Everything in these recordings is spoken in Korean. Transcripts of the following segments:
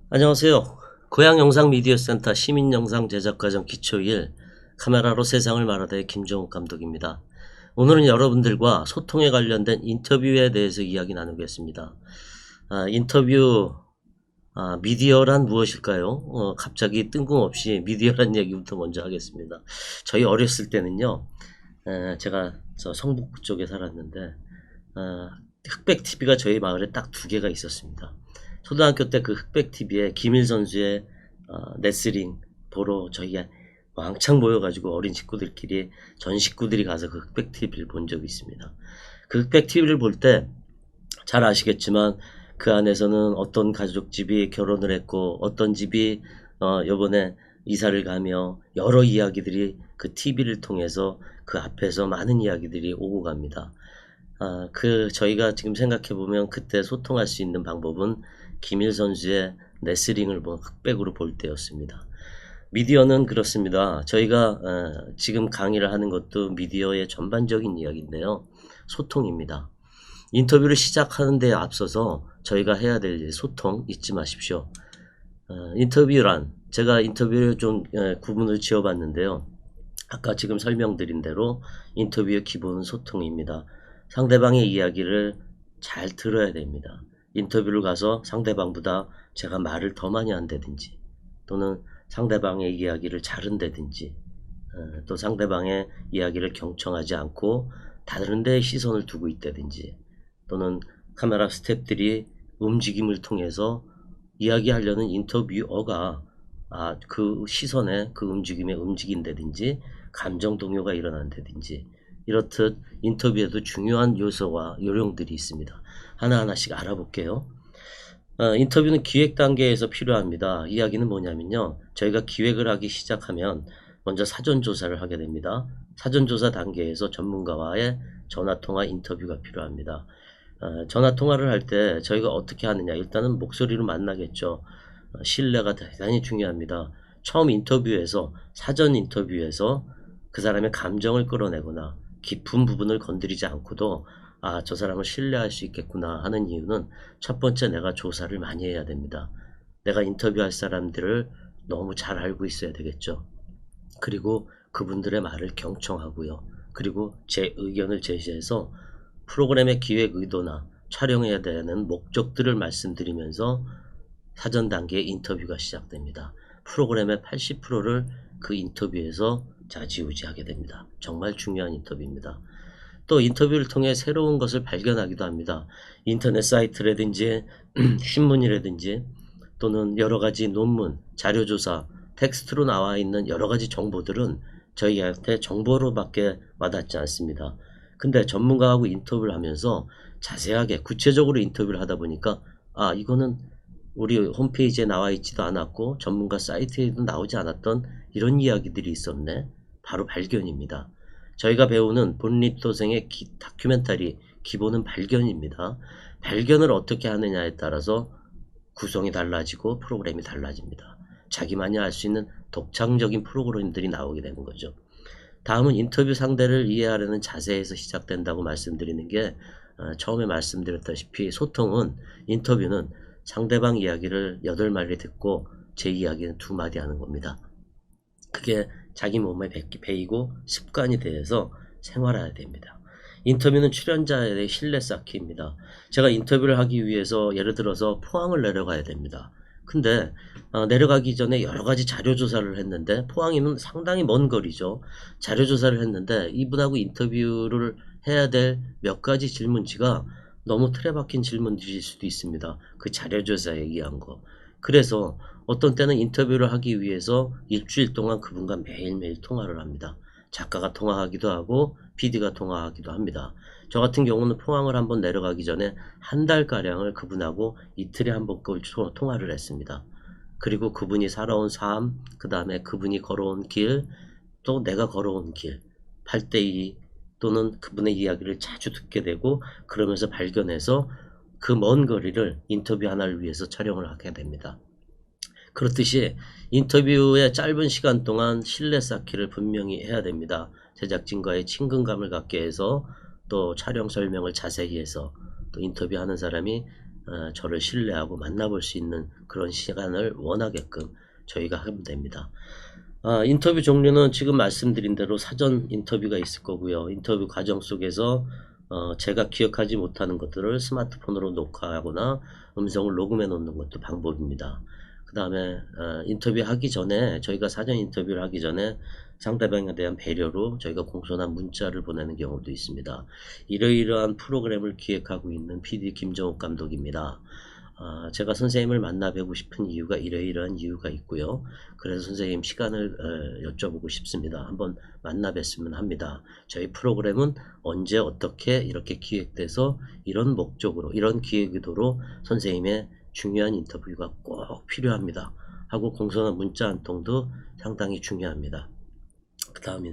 안녕하세요. 고향영상미디어센터 시민영상 제작과정 기초 1 카메라로 세상을 말하다의 김정욱 감독입니다. 오늘은 여러분들과 소통에 관련된 인터뷰에 대해서 이야기 나누겠습니다. 인터뷰, 미디어란 무엇일까요? 갑자기 뜬금없이 미디어란 얘기부터 먼저 하겠습니다. 저희 어렸을 때는요, 제가 성북 쪽에 살았는데, 흑백 TV가 저희 마을에 딱 2개가 있었습니다. 초등학교 때 그 흑백 TV에 김일 선수의 레슬링 보러 저희가 왕창 모여가지고 어린 식구들끼리 전 식구들이 가서 그 흑백 TV를 본 적이 있습니다. 그 흑백 TV를 볼 때 잘 아시겠지만 그 안에서는 어떤 가족집이 결혼을 했고 어떤 집이 요번에 이사를 가며 여러 이야기들이 그 TV를 통해서 그 앞에서 많은 이야기들이 오고 갑니다. 저희가 지금 생각해보면 그때 소통할 수 있는 방법은 김일 선수의 레슬링을 흑백으로 볼 때였습니다. 미디어는 그렇습니다. 저희가 지금 강의를 하는 것도 미디어의 전반적인 이야기인데요. 소통입니다. 인터뷰를 시작하는 데 앞서서 저희가 해야 될 일, 소통 잊지 마십시오. 인터뷰란 제가 인터뷰를 좀 구분을 지어봤는데요. 아까 지금 설명드린 대로 인터뷰의 기본은 소통입니다. 상대방의 이야기를 잘 들어야 됩니다. 인터뷰를 가서 상대방보다 제가 말을 더 많이 한다든지 또는 상대방의 이야기를 자른다든지 또 상대방의 이야기를 경청하지 않고 다른 데에 시선을 두고 있다든지 또는 카메라 스태프들이 움직임을 통해서 이야기하려는 인터뷰어가 그 시선에 그 움직임에 움직인다든지 감정 동요가 일어난다든지 이렇듯 인터뷰에도 중요한 요소와 요령들이 있습니다. 하나하나씩 알아볼게요. 인터뷰는 기획 단계에서 필요합니다. 이야기는 뭐냐면요. 저희가 기획을 하기 시작하면 먼저 사전 조사를 하게 됩니다. 사전 조사 단계에서 전문가와의 전화통화 인터뷰가 필요합니다. 전화 통화를 할 때 저희가 어떻게 하느냐, 일단은 목소리로 만나겠죠. 신뢰가 대단히 중요합니다. 처음 인터뷰에서, 사전 인터뷰에서 그 사람의 감정을 끌어내거나 깊은 부분을 건드리지 않고도 저 사람을 신뢰할 수 있겠구나 하는 이유는 첫 번째, 내가 조사를 많이 해야 됩니다. 내가 인터뷰할 사람들을 너무 잘 알고 있어야 되겠죠. 그리고 그분들의 말을 경청하고요. 그리고 제 의견을 제시해서 프로그램의 기획 의도나 촬영해야 되는 목적들을 말씀드리면서 사전 단계의 인터뷰가 시작됩니다. 프로그램의 80%를 그 인터뷰에서 좌지우지하게 됩니다. 정말 중요한 인터뷰입니다. 또 인터뷰를 통해 새로운 것을 발견하기도 합니다. 인터넷 사이트라든지 신문이라든지 또는 여러 가지 논문, 자료조사, 텍스트로 나와 있는 여러 가지 정보들은 저희한테 정보로밖에 와닿지 않습니다. 근데 전문가하고 인터뷰를 하면서 자세하게 구체적으로 인터뷰를 하다 보니까 이거는 우리 홈페이지에 나와 있지도 않았고 전문가 사이트에도 나오지 않았던 이런 이야기들이 있었네. 바로 발견입니다. 저희가 배우는 본립도생의 다큐멘터리 기본은 발견입니다. 발견을 어떻게 하느냐에 따라서 구성이 달라지고 프로그램이 달라집니다. 자기만이 알 수 있는 독창적인 프로그램들이 나오게 되는 거죠. 다음은 인터뷰 상대를 이해하려는 자세에서 시작된다고 말씀드리는 게 처음에 말씀드렸다시피 소통은, 인터뷰는 상대방 이야기를 8마디 듣고 제 이야기는 2마디 하는 겁니다. 그게 자기 몸에 배이고 습관이 돼서 생활해야 됩니다. 인터뷰는 출연자의 신뢰 쌓기입니다. 제가 인터뷰를 하기 위해서 예를 들어서 포항을 내려가야 됩니다. 근데 내려가기 전에 여러 가지 자료 조사를 했는데, 포항이면 상당히 먼 거리죠. 자료 조사를 했는데 이분하고 인터뷰를 해야 될 몇 가지 질문지가 너무 틀에 박힌 질문들일 수도 있습니다. 그 자료 조사에 의한 거. 그래서 어떤 때는 인터뷰를 하기 위해서 일주일 동안 그분과 매일매일 통화를 합니다. 작가가 통화하기도 하고 PD가 통화하기도 합니다. 저 같은 경우는 포항을 한번 내려가기 전에 한 달가량을 그분하고 이틀에 한 번꼴 통화를 했습니다. 그리고 그분이 살아온 삶, 그 다음에 그분이 걸어온 길, 또 내가 걸어온 길, 8대2 또는 그분의 이야기를 자주 듣게 되고, 그러면서 발견해서 그 먼 거리를 인터뷰 하나를 위해서 촬영을 하게 됩니다. 그렇듯이 인터뷰의 짧은 시간 동안 신뢰 쌓기를 분명히 해야 됩니다. 제작진과의 친근감을 갖게 해서, 또 촬영 설명을 자세히 해서, 또 인터뷰하는 사람이 저를 신뢰하고 만나볼 수 있는 그런 시간을 원하게끔 저희가 하면 됩니다. 인터뷰 종류는 지금 말씀드린 대로 사전 인터뷰가 있을 거고요. 인터뷰 과정 속에서 제가 기억하지 못하는 것들을 스마트폰으로 녹화하거나 음성을 녹음해 놓는 것도 방법입니다. 그 다음에 인터뷰하기 전에, 저희가 사전 인터뷰를 하기 전에 상대방에 대한 배려로 저희가 공손한 문자를 보내는 경우도 있습니다. 이러이러한 프로그램을 기획하고 있는 PD 김정욱 감독입니다. 제가 선생님을 만나 뵈고 싶은 이유가 이러이러한 이유가 있고요. 그래서 선생님 시간을 여쭤보고 싶습니다. 한번 만나 뵀으면 합니다. 저희 프로그램은 언제 어떻게 이렇게 기획돼서 이런 목적으로, 이런 기획 의도로 선생님의 중요한 인터뷰가 꼭 필요합니다 하고 공손한 문자 한 통도 상당히 중요합니다. 그 다음에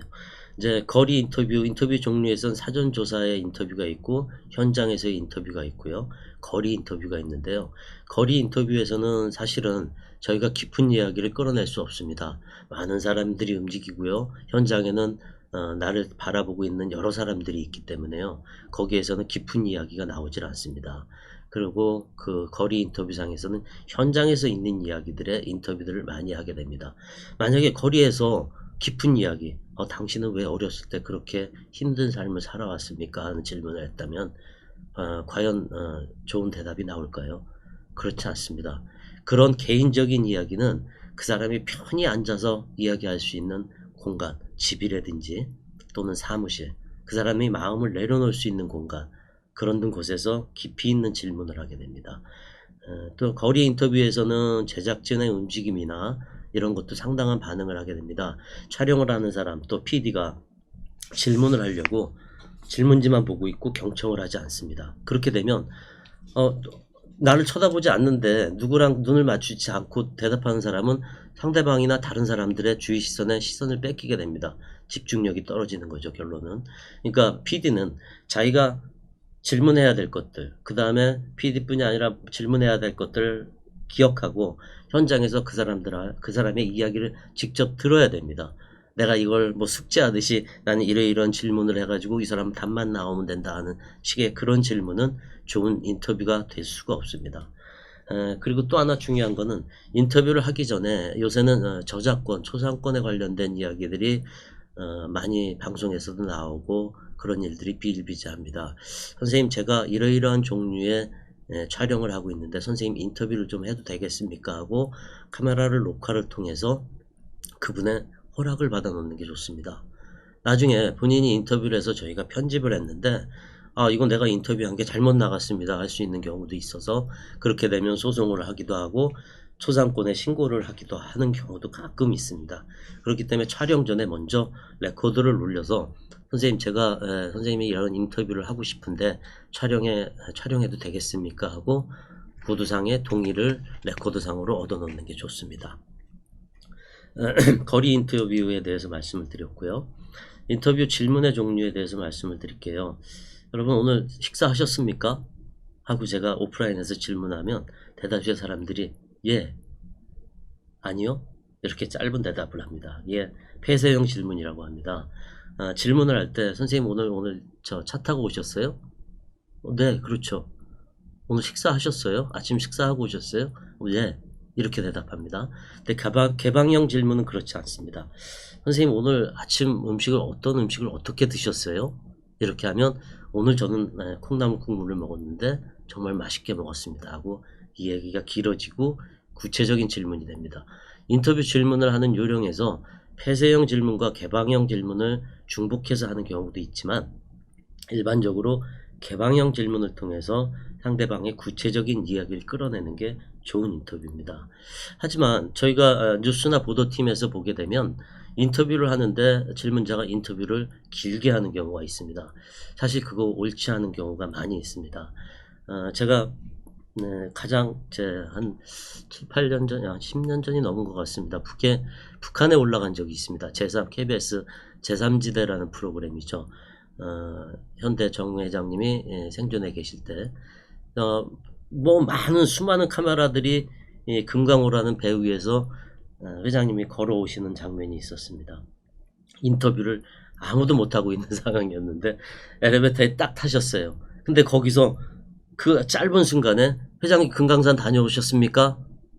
이제 거리 인터뷰 종류에서는 사전 조사의 인터뷰가 있고 현장에서의 인터뷰가 있고요. 거리 인터뷰가 있는데요. 거리 인터뷰에서는 사실은 저희가 깊은 이야기를 끌어낼 수 없습니다. 많은 사람들이 움직이고요. 현장에는 나를 바라보고 있는 여러 사람들이 있기 때문에요. 거기에서는 깊은 이야기가 나오질 않습니다. 그리고 그 거리 인터뷰상에서는 현장에서 있는 이야기들의 인터뷰들을 많이 하게 됩니다. 만약에 거리에서 깊은 이야기, 당신은 왜 어렸을 때 그렇게 힘든 삶을 살아왔습니까? 하는 질문을 했다면 과연 좋은 대답이 나올까요? 그렇지 않습니다. 그런 개인적인 이야기는 그 사람이 편히 앉아서 이야기할 수 있는 공간, 집이라든지 또는 사무실, 그 사람이 마음을 내려놓을 수 있는 공간, 그런 곳에서 깊이 있는 질문을 하게 됩니다. 또 거리 인터뷰에서는 제작진의 움직임이나 이런 것도 상당한 반응을 하게 됩니다. 촬영을 하는 사람, 또 PD가 질문을 하려고 질문지만 보고 있고 경청을 하지 않습니다. 그렇게 되면 나를 쳐다보지 않는데 누구랑 눈을 맞추지 않고 대답하는 사람은 상대방이나 다른 사람들의 주의 시선을 뺏기게 됩니다. 집중력이 떨어지는 거죠, 결론은. 그러니까 PD는 자기가 질문해야 될 것들, 그 다음에 PD뿐이 아니라 질문해야 될 것들을 기억하고 현장에서 그 사람의 이야기를 직접 들어야 됩니다. 내가 이걸 뭐 숙제하듯이 나는 이런 질문을 해가지고 이 사람 답만 나오면 된다 하는 식의 그런 질문은 좋은 인터뷰가 될 수가 없습니다. 그리고 또 하나 중요한 거는 인터뷰를 하기 전에 요새는 저작권, 초상권에 관련된 이야기들이 많이 방송에서도 나오고 그런 일들이 비일비재합니다. 선생님, 제가 이러이러한 종류의 촬영을 하고 있는데 선생님 인터뷰를 좀 해도 되겠습니까? 하고 카메라를 녹화를 통해서 그분의 허락을 받아 놓는 게 좋습니다. 나중에 본인이 인터뷰를 해서 저희가 편집을 했는데 이건 내가 인터뷰한 게 잘못 나갔습니다 할 수 있는 경우도 있어서 그렇게 되면 소송을 하기도 하고 초상권에 신고를 하기도 하는 경우도 가끔 있습니다. 그렇기 때문에 촬영 전에 먼저 레코더를 눌려서 선생님, 제가 선생님이 이런 인터뷰를 하고 싶은데 촬영해도 되겠습니까? 하고 보도상의 동의를 레코더상으로 얻어 놓는 게 좋습니다. 거리 인터뷰에 대해서 말씀을 드렸고요. 인터뷰 질문의 종류에 대해서 말씀을 드릴게요. 여러분, 오늘 식사하셨습니까? 하고 제가 오프라인에서 질문하면 대답실 사람들이 예, 아니요, 이렇게 짧은 대답을 합니다. 예, 폐쇄형 질문이라고 합니다. 질문을 할 때 선생님 오늘 저 차 타고 오셨어요? 네, 그렇죠. 오늘 식사하셨어요? 아침 식사하고 오셨어요? 예, 이렇게 대답합니다. 근데 개방형 질문은 그렇지 않습니다. 선생님, 오늘 아침 어떤 음식을 어떻게 드셨어요? 이렇게 하면 오늘 저는 콩나물 국물을 먹었는데 정말 맛있게 먹었습니다 하고 이 얘기가 길어지고 구체적인 질문이 됩니다. 인터뷰 질문을 하는 요령에서 폐쇄형 질문과 개방형 질문을 중복해서 하는 경우도 있지만 일반적으로 개방형 질문을 통해서 상대방의 구체적인 이야기를 끌어내는 게 좋은 인터뷰입니다. 하지만 저희가 뉴스나 보도팀에서 보게 되면 인터뷰를 하는데 질문자가 인터뷰를 길게 하는 경우가 있습니다. 사실 그거 옳지 않은 경우가 많이 있습니다. 제가 가장 한 7, 8년 전, 10년 전이 넘은 것 같습니다. 북한에 올라간 적이 있습니다. KBS 제3지대라는 프로그램이죠. 현대 정 회장님이 생존해 계실 때, 수많은 카메라들이 금강호라는 배 위에서 회장님이 걸어오시는 장면이 있었습니다. 인터뷰를 아무도 못하고 있는 상황이었는데 엘리베이터에 딱 타셨어요. 근데 거기서 그 짧은 순간에 회장님 금강산 다녀오셨습니까?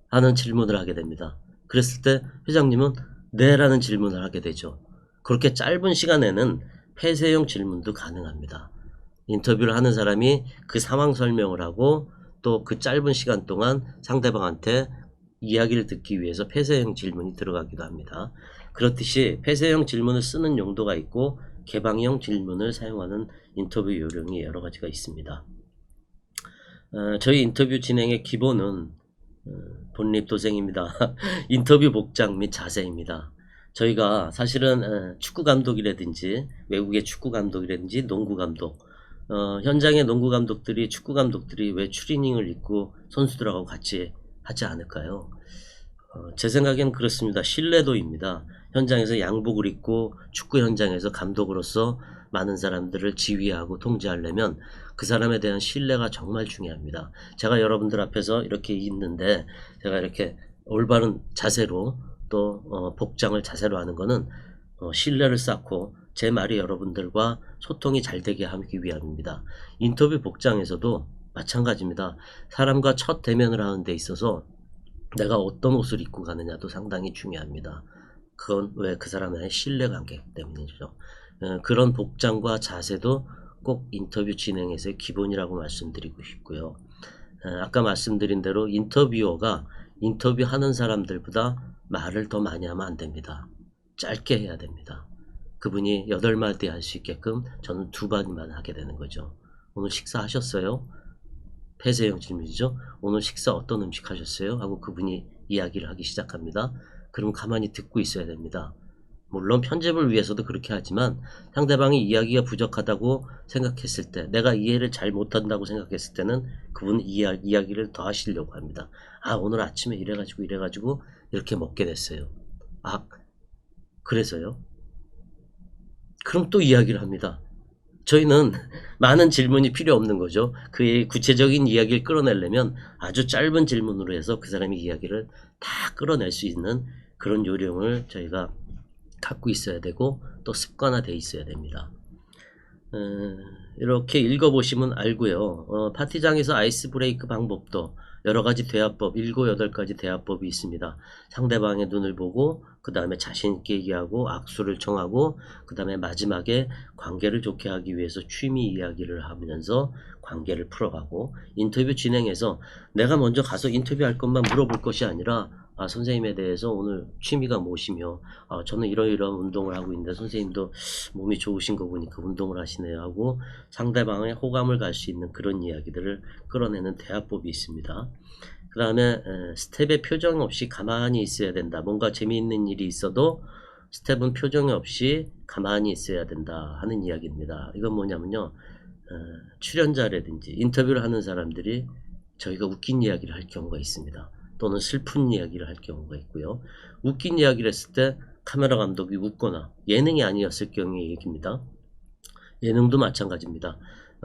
하는 질문을 하게 됩니다. 그랬을 때 회장님은 네 라는 질문을 하게 되죠. 그렇게 짧은 시간에는 폐쇄형 질문도 가능합니다. 인터뷰를 하는 사람이 그 상황 설명을 하고 또 그 짧은 시간 동안 상대방한테 이야기를 듣기 위해서 폐쇄형 질문이 들어가기도 합니다. 그렇듯이 폐쇄형 질문을 쓰는 용도가 있고 개방형 질문을 사용하는 인터뷰 요령이 여러 가지가 있습니다. 저희 인터뷰 진행의 기본은 본립도생입니다. 인터뷰 복장 및 자세입니다. 저희가 사실은 축구 감독이라든지 외국의 축구 감독이라든지 농구 감독, 현장의 농구 감독들이 축구 감독들이 왜 추리닝을 입고 선수들하고 같이 하지 않을까요? 제 생각에는 그렇습니다. 신뢰도입니다. 현장에서 양복을 입고 축구 현장에서 감독으로서 많은 사람들을 지휘하고 통제하려면 그 사람에 대한 신뢰가 정말 중요합니다. 제가 여러분들 앞에서 이렇게 있는데 제가 이렇게 올바른 자세로 또 복장을 자세로 하는 거는 신뢰를 쌓고 제 말이 여러분들과 소통이 잘 되게 하기 위함입니다. 인터뷰 복장에서도 마찬가지입니다. 사람과 첫 대면을 하는 데 있어서 내가 어떤 옷을 입고 가느냐도 상당히 중요합니다. 그건 왜 그 사람의 신뢰관계 때문이죠. 그런 복장과 자세도 꼭 인터뷰 진행에서의 기본이라고 말씀드리고 싶고요. 아까 말씀드린 대로 인터뷰어가 인터뷰하는 사람들보다 말을 더 많이 하면 안 됩니다. 짧게 해야 됩니다. 그분이 8마디 할 수 있게끔 저는 2마디만 하게 되는 거죠. 오늘 식사하셨어요? 폐쇄형 질문이죠. 오늘 식사 어떤 음식 하셨어요? 하고 그분이 이야기를 하기 시작합니다. 그럼 가만히 듣고 있어야 됩니다. 물론 편집을 위해서도 그렇게 하지만 상대방이 이야기가 부족하다고 생각했을 때, 내가 이해를 잘 못한다고 생각했을 때는 그분 이야기를 더 하시려고 합니다. 아, 오늘 아침에 이래가지고 이렇게 먹게 됐어요. 아, 그래서요? 그럼 또 이야기를 합니다. 저희는 많은 질문이 필요 없는 거죠. 그의 구체적인 이야기를 끌어내려면 아주 짧은 질문으로 해서 그 사람의 이야기를 다 끌어낼 수 있는 그런 요령을 저희가 갖고 있어야 되고 또 습관화되어 있어야 됩니다. 이렇게 읽어보시면 알고요. 파티장에서 아이스 브레이크 방법도 여러가지 대화법, 7, 8가지 대화법이 있습니다. 상대방의 눈을 보고 그 다음에 자신있게 얘기하고 악수를 청하고 그 다음에 마지막에 관계를 좋게 하기 위해서 취미 이야기를 하면서 관계를 풀어가고, 인터뷰 진행해서 내가 먼저 가서 인터뷰할 것만 물어볼 것이 아니라 선생님에 대해서 오늘 취미가 무엇이며 저는 이러이러한 운동을 하고 있는데 선생님도 몸이 좋으신 거 보니까 운동을 하시네요 하고 상대방의 호감을 갈 수 있는 그런 이야기들을 끌어내는 대화법이 있습니다. 그 다음에 스텝의 표정 없이 가만히 있어야 된다. 뭔가 재미있는 일이 있어도 스텝은 표정 없이 가만히 있어야 된다 하는 이야기입니다. 이건 뭐냐면요, 출연자라든지 인터뷰를 하는 사람들이 저희가 웃긴 이야기를 할 경우가 있습니다. 또는 슬픈 이야기를 할 경우가 있고요. 웃긴 이야기를 했을 때 카메라 감독이 웃거나 예능이 아니었을 경우의 얘기입니다. 예능도 마찬가지입니다.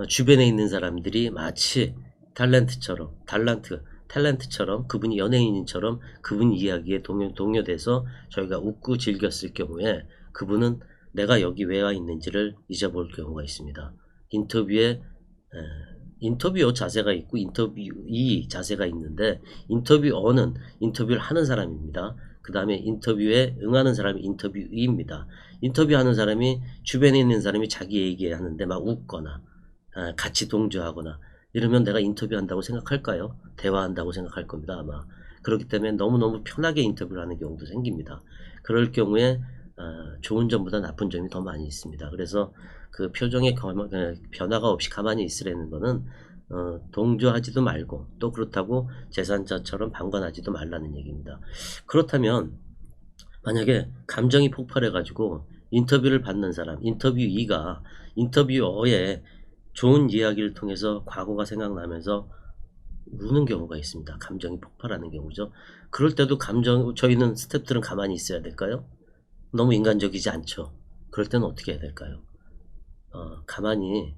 주변에 있는 사람들이 마치 탤런트처럼 그분이 연예인처럼 그분 이야기에 동요돼서 저희가 웃고 즐겼을 경우에 그분은 내가 여기 왜 와 있는지를 잊어볼 경우가 있습니다. 인터뷰어 자세가 있고 인터뷰이 자세가 있는데, 인터뷰어는 인터뷰를 하는 사람입니다. 그 다음에 인터뷰에 응하는 사람이 인터뷰이입니다. 인터뷰하는 사람이 주변에 있는 사람이 자기 얘기하는데 막 웃거나 같이 동조하거나 이러면 내가 인터뷰한다고 생각할까요? 대화한다고 생각할 겁니다, 아마. 그렇기 때문에 너무너무 편하게 인터뷰를 하는 경우도 생깁니다. 그럴 경우에 좋은 점보다 나쁜 점이 더 많이 있습니다. 그래서 그 표정의 변화가 없이 가만히 있으라는 거는 동조하지도 말고 또 그렇다고 제3자처럼 방관하지도 말라는 얘기입니다. 그렇다면 만약에 감정이 폭발해 가지고 인터뷰를 받는 사람, 인터뷰이가 인터뷰어의 좋은 이야기를 통해서 과거가 생각나면서 우는 경우가 있습니다. 감정이 폭발하는 경우죠. 그럴 때도 저희는 스태프들은 가만히 있어야 될까요? 너무 인간적이지 않죠. 그럴 때는 어떻게 해야 될까요? 가만히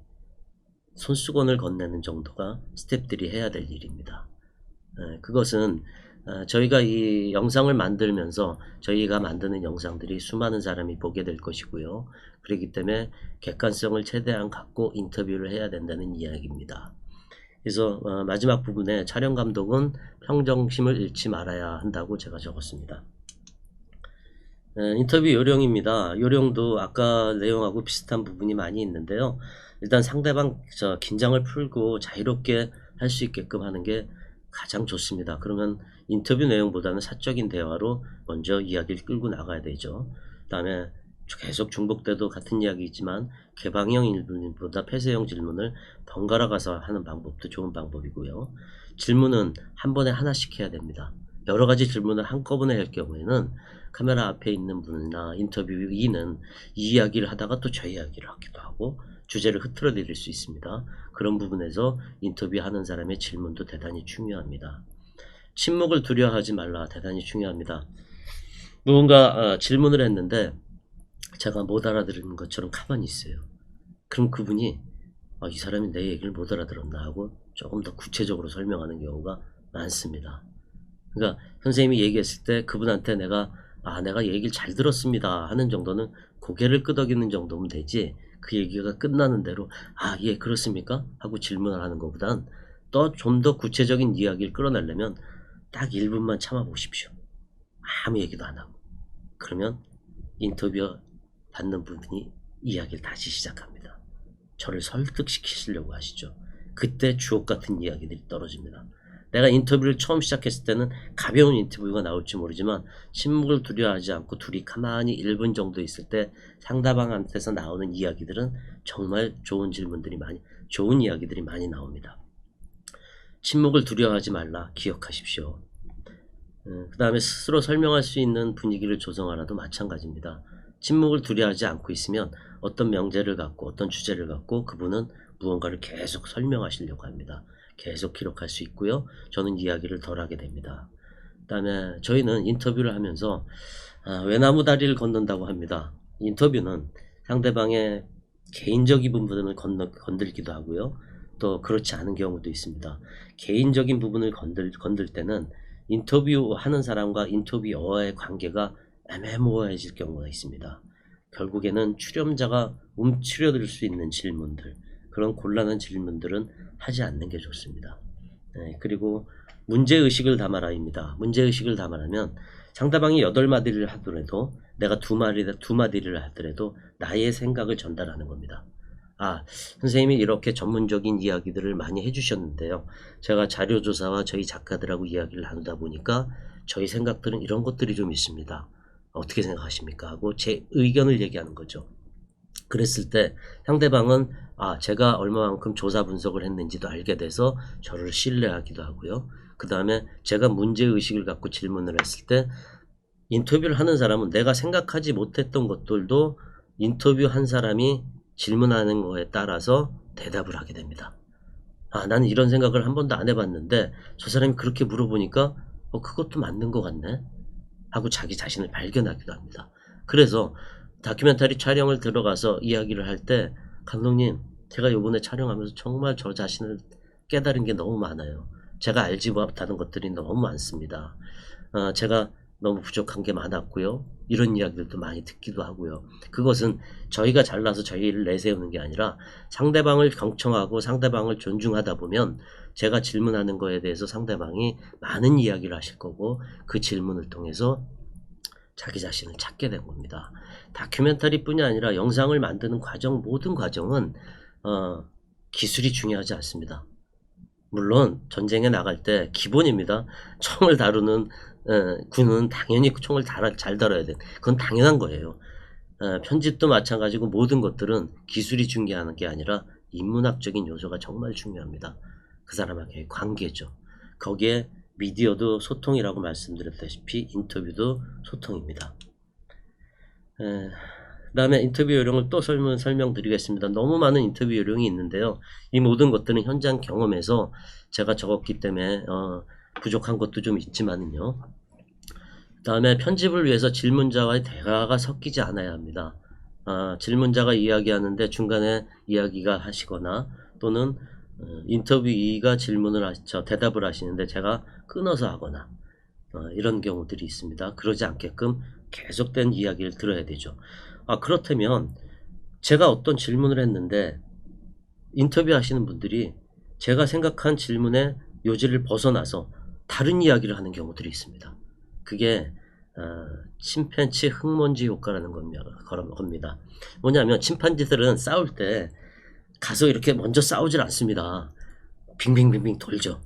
손수건을 건네는 정도가 스태프들이 해야 될 일입니다. 그것은 저희가 이 영상을 만들면서 저희가 만드는 영상들이 수많은 사람이 보게 될 것이고요. 그렇기 때문에 객관성을 최대한 갖고 인터뷰를 해야 된다는 이야기입니다. 그래서 마지막 부분에 촬영 감독은 평정심을 잃지 말아야 한다고 제가 적었습니다. 인터뷰 요령입니다. 요령도 아까 내용하고 비슷한 부분이 많이 있는데요. 일단 상대방 긴장을 풀고 자유롭게 할 수 있게끔 하는 게 가장 좋습니다. 그러면 인터뷰 내용보다는 사적인 대화로 먼저 이야기를 끌고 나가야 되죠. 그 다음에 계속 중복돼도 같은 이야기이지만 개방형 질문보다 폐쇄형 질문을 번갈아 가서 하는 방법도 좋은 방법이고요. 질문은 한 번에 하나씩 해야 됩니다. 여러 가지 질문을 한꺼번에 할 경우에는 카메라 앞에 있는 분이나 인터뷰인은 이 이야기를 하다가 또 저 이야기를 하기도 하고 주제를 흐트러 내릴 수 있습니다. 그런 부분에서 인터뷰하는 사람의 질문도 대단히 중요합니다. 침묵을 두려워하지 말라, 대단히 중요합니다. 누군가 질문을 했는데 제가 못 알아들은 것처럼 가만히 있어요. 그럼 그분이 이 사람이 내 얘기를 못 알아들었나 하고 조금 더 구체적으로 설명하는 경우가 많습니다. 그러니까 선생님이 얘기했을 때 그분한테 내가 얘기를 잘 들었습니다 하는 정도는 고개를 끄덕이는 정도면 되지, 그 얘기가 끝나는 대로 예 그렇습니까 하고 질문을 하는 것보단 또 좀 더 구체적인 이야기를 끌어내려면 딱 1분만 참아 보십시오. 아무 얘기도 안 하고. 그러면 인터뷰 받는 분이 이야기를 다시 시작합니다. 저를 설득시키시려고 하시죠. 그때 주옥 같은 이야기들이 떨어집니다. 내가 인터뷰를 처음 시작했을 때는 가벼운 인터뷰가 나올지 모르지만 침묵을 두려워하지 않고 둘이 가만히 1분 정도 있을 때 상대방한테서 나오는 이야기들은 정말 좋은 이야기들이 많이 나옵니다. 침묵을 두려워하지 말라, 기억하십시오. 그 다음에 스스로 설명할 수 있는 분위기를 조성하라도 마찬가지입니다. 침묵을 두려워하지 않고 있으면 어떤 명제를 갖고 어떤 주제를 갖고 그분은 무언가를 계속 설명하시려고 합니다. 계속 기록할 수 있고요. 저는 이야기를 덜 하게 됩니다. 그 다음에 저희는 인터뷰를 하면서 외나무 다리를 건넌다고 합니다. 인터뷰는 상대방의 개인적인 부분을 건들기도 하고요. 또 그렇지 않은 경우도 있습니다. 개인적인 부분을 건들 때는 인터뷰하는 사람과 인터뷰어와의 관계가 애매모호해질 경우가 있습니다. 결국에는 출연자가 움츠려들 수 있는 질문들, 그런 곤란한 질문들은 하지 않는 게 좋습니다. 그리고 문제의식을 담아라입니다. 문제의식을 담아라면 상대방이 8마디를 하더라도 내가 2마디를 하더라도 나의 생각을 전달하는 겁니다. 선생님이 이렇게 전문적인 이야기들을 많이 해주셨는데요. 제가 자료조사와 저희 작가들하고 이야기를 나누다 보니까 저희 생각들은 이런 것들이 좀 있습니다. 어떻게 생각하십니까? 하고 제 의견을 얘기하는 거죠. 그랬을 때 상대방은 제가 얼마만큼 조사 분석을 했는지도 알게 돼서 저를 신뢰하기도 하고요. 그 다음에 제가 문제의식을 갖고 질문을 했을 때 인터뷰를 하는 사람은 내가 생각하지 못했던 것들도 인터뷰한 사람이 질문하는 거에 따라서 대답을 하게 됩니다. 나는 이런 생각을 한 번도 안 해봤는데 저 사람이 그렇게 물어보니까 그것도 맞는 것 같네 하고 자기 자신을 발견하기도 합니다. 그래서 다큐멘터리 촬영을 들어가서 이야기를 할 때 감독님, 제가 요번에 촬영하면서 정말 저 자신을 깨달은 게 너무 많아요. 제가 알지 못하는 것들이 너무 많습니다. 제가 너무 부족한 게 많았고요. 이런 이야기들도 많이 듣기도 하고요. 그것은 저희가 잘나서 저희를 내세우는 게 아니라 상대방을 경청하고 상대방을 존중하다 보면 제가 질문하는 거에 대해서 상대방이 많은 이야기를 하실 거고 그 질문을 통해서 자기 자신을 찾게 된 겁니다. 다큐멘터리뿐이 아니라 영상을 만드는 모든 과정은 기술이 중요하지 않습니다. 물론 전쟁에 나갈 때 기본입니다. 총을 다루는 군은 당연히 총을 잘 다뤄야 돼. 그건 당연한 거예요. 편집도 마찬가지고 모든 것들은 기술이 중요한 게 아니라 인문학적인 요소가 정말 중요합니다. 그 사람하고의 관계죠. 거기에 미디어도 소통이라고 말씀드렸다시피 인터뷰도 소통입니다. 그 다음에 인터뷰 요령을 또 설명드리겠습니다. 너무 많은 인터뷰 요령이 있는데요. 이 모든 것들은 현장 경험에서 제가 적었기 때문에 부족한 것도 좀 있지만은요. 그 다음에 편집을 위해서 질문자와의 대화가 섞이지 않아야 합니다. 질문자가 이야기하는데 중간에 이야기가 하시거나 또는 인터뷰이가 대답을 하시는데 제가 끊어서 하거나 이런 경우들이 있습니다. 그러지 않게끔 계속된 이야기를 들어야 되죠. 그렇다면 제가 어떤 질문을 했는데 인터뷰 하시는 분들이 제가 생각한 질문의 요지를 벗어나서 다른 이야기를 하는 경우들이 있습니다. 그게 침팬지 흙먼지 효과라는 겁니다. 뭐냐면 침팬지들은 싸울 때 가서 이렇게 먼저 싸우질 않습니다. 빙빙빙빙 돌죠.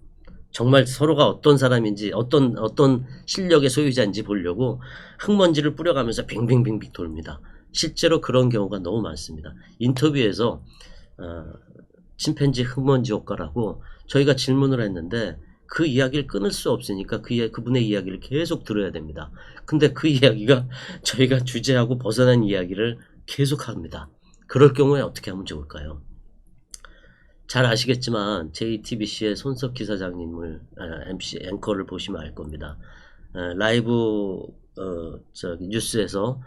정말 서로가 어떤 사람인지 어떤 실력의 소유자인지 보려고 흙먼지를 뿌려가면서 빙빙빙빙 돌립니다. 실제로 그런 경우가 너무 많습니다. 인터뷰에서 침팬지 흙먼지 효과라고 저희가 질문을 했는데 그 이야기를 끊을 수 없으니까 그분의 이야기를 계속 들어야 됩니다. 근데 그 이야기가 저희가 주제하고 벗어난 이야기를 계속합니다. 그럴 경우에 어떻게 하면 좋을까요? 잘 아시겠지만 JTBC의 손석희 사장님을 MC 앵커를 보시면 알 겁니다. 라이브 뉴스에서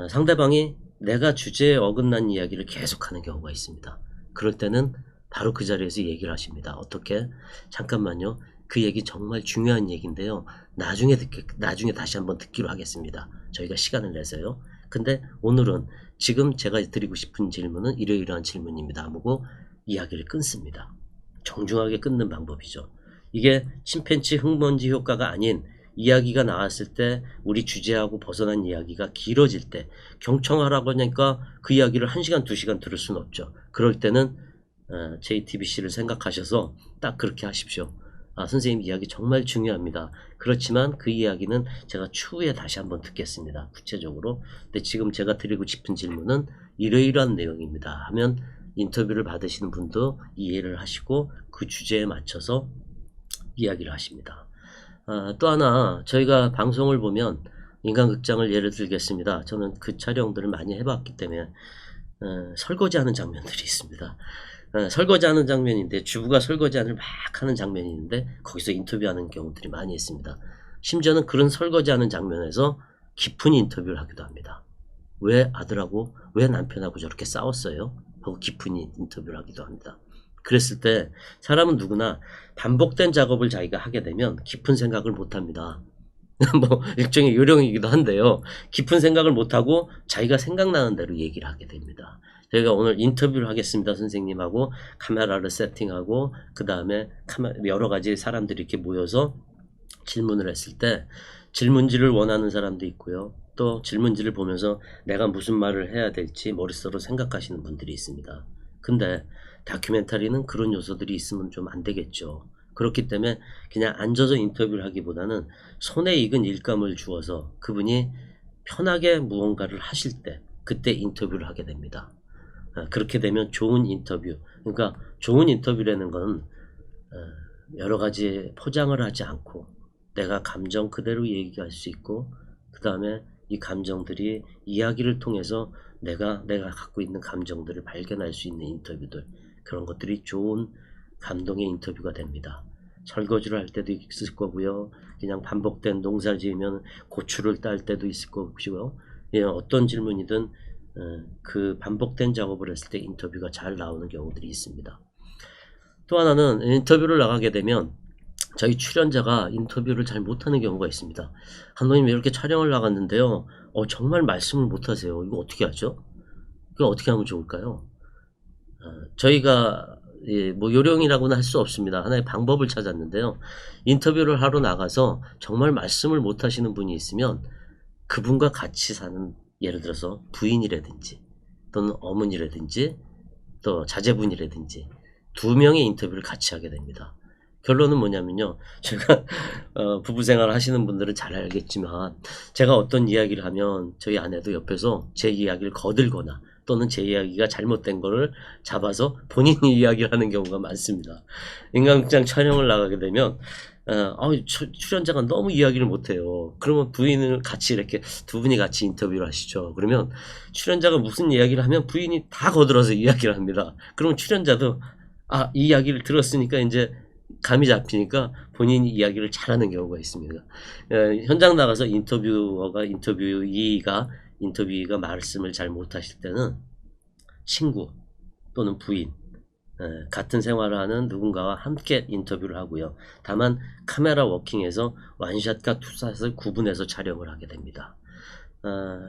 상대방이 내가 주제에 어긋난 이야기를 계속하는 경우가 있습니다. 그럴 때는 바로 그 자리에서 얘기를 하십니다. 어떻게? 잠깐만요. 그 얘기 정말 중요한 얘기인데요. 나중에 다시 한번 듣기로 하겠습니다. 저희가 시간을 내서요. 근데 오늘은 지금 제가 드리고 싶은 질문은 이러이러한 질문입니다. 하고 이야기를 끊습니다. 정중하게 끊는 방법이죠. 이게 침팬지 흙먼지 효과가 아닌 이야기가 나왔을 때 우리 주제하고 벗어난 이야기가 길어질 때 경청하라고 하니까 그 이야기를 1시간 2시간 들을 수는 없죠. 그럴 때는 JTBC를 생각하셔서 딱 그렇게 하십시오. 선생님 이야기 정말 중요합니다. 그렇지만 그 이야기는 제가 추후에 다시 한번 듣겠습니다. 구체적으로. 근데 지금 제가 드리고 싶은 질문은 이러이러한 내용입니다. 하면 인터뷰를 받으시는 분도 이해를 하시고 그 주제에 맞춰서 이야기를 하십니다. 또 하나 저희가 방송을 보면 인간극장을 예를 들겠습니다. 저는 그 촬영들을 많이 해봤기 때문에 설거지하는 장면들이 있습니다. 설거지하는 장면인데 주부가 설거지를 막 하는 장면이 있는데 거기서 인터뷰하는 경우들이 많이 있습니다. 심지어는 그런 설거지하는 장면에서 깊은 인터뷰를 하기도 합니다. 왜 아들하고 왜 남편하고 저렇게 싸웠어요? 하고 깊은 인터뷰를 하기도 합니다. 그랬을 때 사람은 누구나 반복된 작업을 자기가 하게 되면 깊은 생각을 못합니다. 뭐 일종의 요령이기도 한데요. 깊은 생각을 못하고 자기가 생각나는 대로 얘기를 하게 됩니다. 저희가 오늘 인터뷰를 하겠습니다. 선생님하고 카메라를 세팅하고 그 다음에 여러 가지 사람들이 이렇게 모여서 질문을 했을 때 질문지를 원하는 사람도 있고요. 또 질문지를 보면서 내가 무슨 말을 해야 될지 머릿속으로 생각하시는 분들이 있습니다. 근데 다큐멘터리는 그런 요소들이 있으면 좀 안 되겠죠. 그렇기 때문에 그냥 앉아서 인터뷰를 하기보다는 손에 익은 일감을 주어서 그분이 편하게 무언가를 하실 때 그때 인터뷰를 하게 됩니다. 그렇게 되면 좋은 인터뷰, 그러니까 좋은 인터뷰라는 건 여러 가지 포장을 하지 않고 내가 감정 그대로 얘기할 수 있고 그 다음에 이 감정들이 이야기를 통해서 내가 갖고 있는 감정들을 발견할 수 있는 인터뷰들, 그런 것들이 좋은 감동의 인터뷰가 됩니다. 설거지를 할 때도 있을 거고요. 그냥 반복된 농사를 지으면 고추를 딸 때도 있을 거고요. 예, 어떤 질문이든 그 반복된 작업을 했을 때 인터뷰가 잘 나오는 경우들이 있습니다. 또 하나는 인터뷰를 나가게 되면 저희 출연자가 인터뷰를 잘 못하는 경우가 있습니다. 감독님 이렇게 촬영을 나갔는데요. 정말 말씀을 못하세요. 이거 어떻게 하죠? 이거 어떻게 하면 좋을까요? 저희가 뭐 요령이라고는 할 수 없습니다. 하나의 방법을 찾았는데요. 인터뷰를 하러 나가서 정말 말씀을 못하시는 분이 있으면 그분과 같이 사는, 예를 들어서 부인이라든지 또는 어머니라든지 또 자제분이라든지 2명의 인터뷰를 같이 하게 됩니다. 결론은 뭐냐면요. 제가 부부생활 하시는 분들은 잘 알겠지만 제가 어떤 이야기를 하면 저희 아내도 옆에서 제 이야기를 거들거나 또는 제 이야기가 잘못된 거를 잡아서 본인이 이야기를 하는 경우가 많습니다. 인간극장 촬영을 나가게 되면 출연자가 너무 이야기를 못해요. 그러면 부인을 같이 이렇게 2분이 같이 인터뷰를 하시죠. 그러면 출연자가 무슨 이야기를 하면 부인이 다 거들어서 이야기를 합니다. 그러면 출연자도 이 이야기를 들었으니까 이제 감이 잡히니까 본인이 이야기를 잘하는 경우가 있습니다. 현장 나가서 인터뷰이가 말씀을 잘 못하실 때는 친구 또는 부인, 같은 생활을 하는 누군가와 함께 인터뷰를 하고요. 다만 카메라 워킹에서 원샷과 투샷을 구분해서 촬영을 하게 됩니다.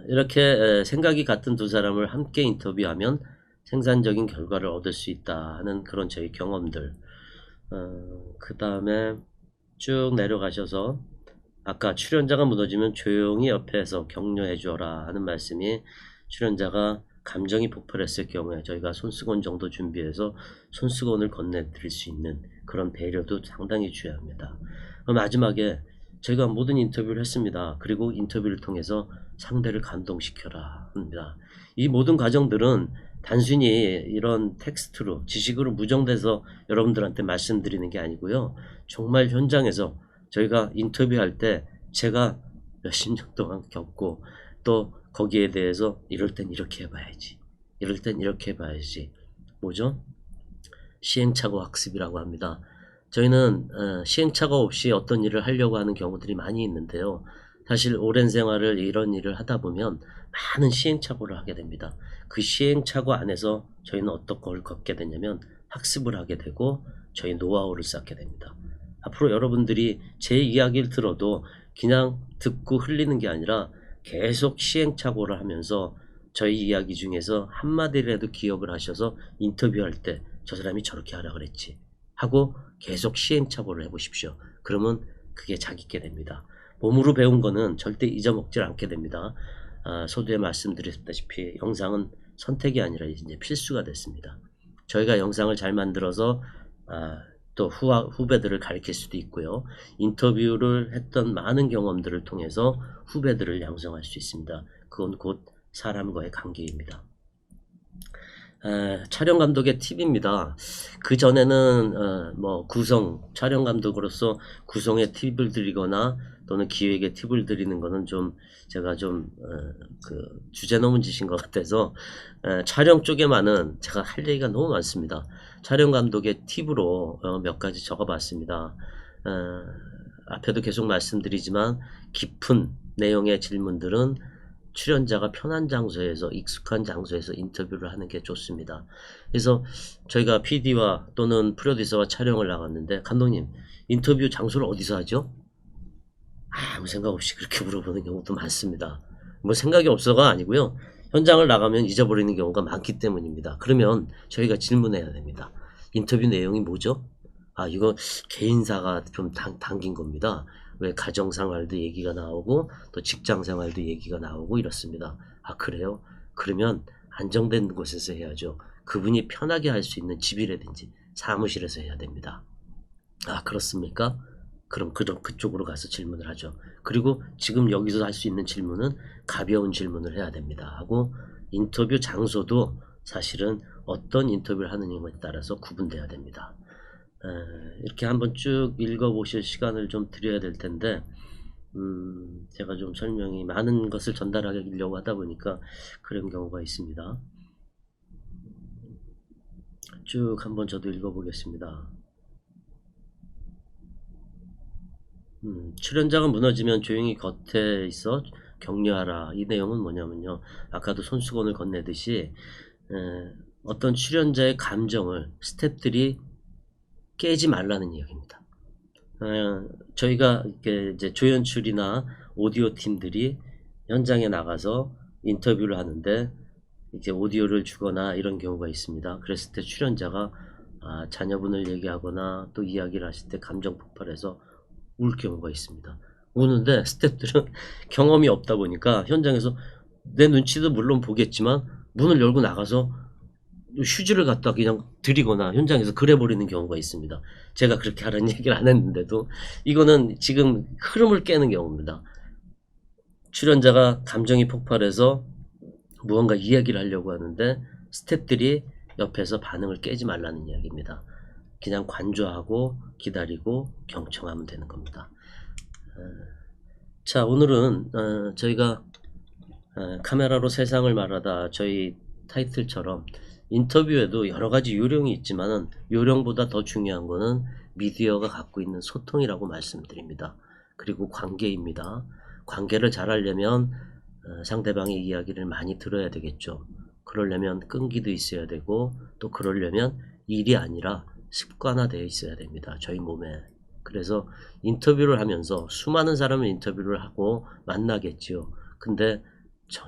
이렇게 생각이 같은 2사람을 함께 인터뷰하면 생산적인 결과를 얻을 수 있다는 그런 저희 경험들, 그 다음에 쭉 내려가셔서 아까 출연자가 무너지면 조용히 옆에서 격려해 주어라 하는 말씀이, 출연자가 감정이 폭발했을 경우에 저희가 손수건 정도 준비해서 손수건을 건네드릴 수 있는 그런 배려도 상당히 중요합니다. 마지막에 저희가 모든 인터뷰를 했습니다. 그리고 인터뷰를 통해서 상대를 감동시켜라 합니다. 이 모든 과정들은 단순히 이런 텍스트로 지식으로 무정돼서 여러분들한테 말씀드리는 게 아니고요. 정말 현장에서 저희가 인터뷰할 때 제가 몇십 년 동안 겪고, 또 거기에 대해서 이럴 땐 이렇게 해봐야지, 이럴 땐 이렇게 해봐야지, 뭐죠? 시행착오 학습이라고 합니다. 저희는 시행착오 없이 어떤 일을 하려고 하는 경우들이 많이 있는데요. 사실 오랜 생활을 이런 일을 하다 보면 많은 시행착오를 하게 됩니다. 그 시행착오 안에서 저희는 어떤 걸 겪게 되냐면 학습을 하게 되고 저희 노하우를 쌓게 됩니다. 앞으로 여러분들이 제 이야기를 들어도 그냥 듣고 흘리는 게 아니라 계속 시행착오를 하면서 저희 이야기 중에서 한마디라도 기억을 하셔서 인터뷰할 때 저 사람이 저렇게 하라 그랬지 하고 계속 시행착오를 해보십시오. 그러면 그게 자기게 됩니다. 몸으로 배운 거는 절대 잊어먹질 않게 됩니다. 서두에 말씀드렸다시피 영상은 선택이 아니라 이제 필수가 됐습니다. 저희가 영상을 잘 만들어서 또 후배들을 가르칠 수도 있고요. 인터뷰를 했던 많은 경험들을 통해서 후배들을 양성할 수 있습니다. 그건 곧 사람과의 관계입니다. 촬영 감독의 팁입니다. 그 전에는 촬영 감독으로서 구성에 팁을 드리거나 또는 기획에 팁을 드리는 거는 제가 주제 넘은 짓인 것 같아서 촬영 쪽에만은 제가 할 얘기가 너무 많습니다. 촬영 감독의 팁으로 몇 가지 적어봤습니다. 앞에도 계속 말씀드리지만 깊은 내용의 질문들은 출연자가 편한 장소에서, 익숙한 장소에서 인터뷰를 하는 게 좋습니다. 그래서 저희가 PD와 또는 프로듀서와 촬영을 나갔는데, 감독님 인터뷰 장소를 어디서 하죠? 아무 생각 없이 그렇게 물어보는 경우도 많습니다. 뭐 생각이 없어가 아니고요. 현장을 나가면 잊어버리는 경우가 많기 때문입니다. 그러면 저희가 질문해야 됩니다. 인터뷰 내용이 뭐죠? 이거 개인사가 좀 당긴 겁니다. 왜 가정생활도 얘기가 나오고 또 직장생활도 얘기가 나오고 이렇습니다. 그래요? 그러면 안정된 곳에서 해야죠. 그분이 편하게 할 수 있는 집이라든지 사무실에서 해야 됩니다. 그렇습니까? 그럼 그쪽으로 가서 질문을 하죠. 그리고 지금 여기서 할 수 있는 질문은 가벼운 질문을 해야 됩니다 하고, 인터뷰 장소도 사실은 어떤 인터뷰를 하느냐에 따라서 구분돼야 됩니다. 이렇게 한번 쭉 읽어보실 시간을 좀 드려야 될 텐데, 제가 좀 설명이 많은 것을 전달하려고 하다 보니까 그런 경우가 있습니다. 쭉 한번 저도 읽어보겠습니다. 출연자가 무너지면 조용히 겉에 있어 격려하라. 이 내용은 뭐냐면요, 아까도 손수건을 건네듯이 어떤 출연자의 감정을 스태프들이 깨지 말라는 이야기입니다. 저희가 이제 조연출이나 오디오 팀들이 현장에 나가서 인터뷰를 하는데 이제 오디오를 주거나 이런 경우가 있습니다. 그랬을 때 출연자가 자녀분을 얘기하거나 또 이야기를 하실 때 감정 폭발해서 울 경우가 있습니다. 우는데 스태프들은 경험이 없다 보니까 현장에서 내 눈치도 물론 보겠지만 문을 열고 나가서 휴지를 갖다 그냥 드리거나 현장에서 그래버리는 경우가 있습니다. 제가 그렇게 하라는 얘기를 안 했는데도 이거는 지금 흐름을 깨는 경우입니다. 출연자가 감정이 폭발해서 무언가 이야기를 하려고 하는데 스태프들이 옆에서 반응을 깨지 말라는 이야기입니다. 그냥 관조하고 기다리고 경청하면 되는 겁니다. 자, 오늘은 저희가 카메라로 세상을 말하다, 저희 타이틀처럼 인터뷰에도 여러가지 요령이 있지만은 요령보다 더 중요한 거는 미디어가 갖고 있는 소통이라고 말씀드립니다. 그리고 관계입니다. 관계를 잘 하려면 상대방의 이야기를 많이 들어야 되겠죠. 그러려면 끈기도 있어야 되고, 또 그러려면 일이 아니라 습관화되어 있어야 됩니다. 저희 몸에. 그래서 인터뷰를 하면서 수많은 사람을 인터뷰를 하고 만나겠지요. 근데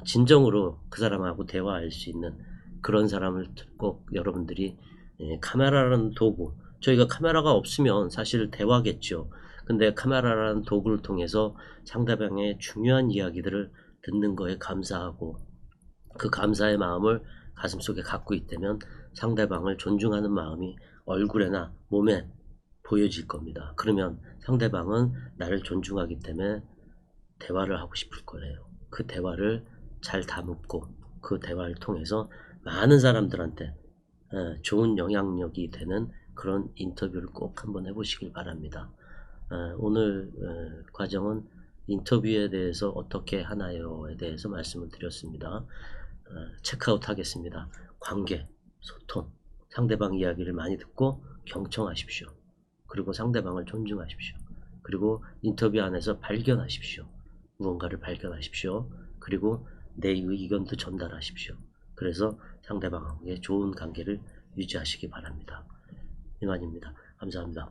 진정으로 그 사람하고 대화할 수 있는 그런 사람을 꼭 여러분들이 카메라라는 도구, 저희가 카메라가 없으면 사실 대화겠죠. 근데 카메라라는 도구를 통해서 상대방의 중요한 이야기들을 듣는 거에 감사하고 그 감사의 마음을 가슴속에 갖고 있다면 상대방을 존중하는 마음이 얼굴에나 몸에 보여질 겁니다. 그러면 상대방은 나를 존중하기 때문에 대화를 하고 싶을 거예요. 그 대화를 잘 다듬고 그 대화를 통해서 많은 사람들한테 좋은 영향력이 되는 그런 인터뷰를 꼭 한번 해보시길 바랍니다. 오늘 과정은 인터뷰에 대해서 어떻게 하나요에 대해서 말씀을 드렸습니다. 체크아웃 하겠습니다. 관계, 소통, 상대방 이야기를 많이 듣고 경청하십시오. 그리고 상대방을 존중하십시오. 그리고 인터뷰 안에서 발견하십시오. 무언가를 발견하십시오. 그리고 내 의견도 전달하십시오. 그래서 상대방에게 좋은 관계를 유지하시기 바랍니다. 이만입니다. 감사합니다.